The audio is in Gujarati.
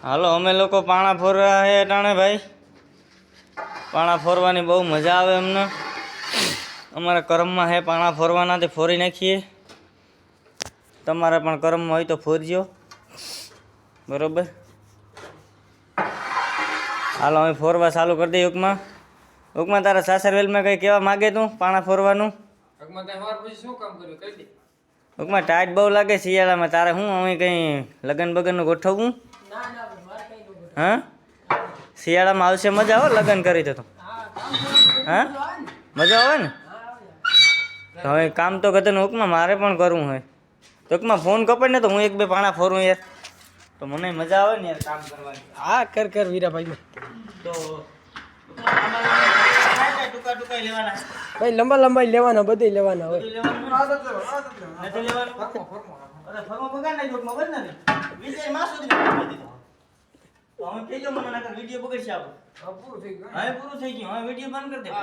હાલો અમે લોકો પાણા ફોરવા હે અટાણે ભાઈ. પાણા ફોરવાની બહુ મજા આવે અમને. અમારા કરમમાં હે પાણા ફોરવાના, તે ફોરી નાખીએ. તમારા પણ કરમમાં હોય તો ફોરજો, બરોબર. હાલો અમે ફોરવા ચાલુ કરી દઈએ. ઉપમાં તારા સાસરવેલમાં કંઈ કહેવા માગે તું પાણા ફોરવાનું? ઉપમાં ટાઈટ બહુ લાગે શિયાળામાં. તારે શું અમે કંઈ લગન બગનનું ગોઠવવું? હા, શિયાળામાં આવશે મજા હો લગન કરી તો. હા, મજા આવે ને. તો હવે કામ તો કદન હુકમાં મારે પણ કરવું હોય. ટૂંકમાં ફોન કપાય ને તો હું એક બે પાણા ફોરું યાર, તો મને મજા આવે ને યાર કામ કરવાની. હા કર વીરાભાઈ. તો ટૂંકા લેવાના ભાઈ, લંબા લેવાના, બધે લેવાના હોય. નથી લેવાનું. અરે ફરવા બગાડ નાખ્યો ટૂંકમાં બસ ને વિજય માં સુધી કરી દીધો. તો હવે કેજો મને નકર વિડિયો બગડશે આપણો. પૂરું થઈ ગયું. હવે પૂરું થઈ ગયું. હવે વિડિયો બંધ કરી દે.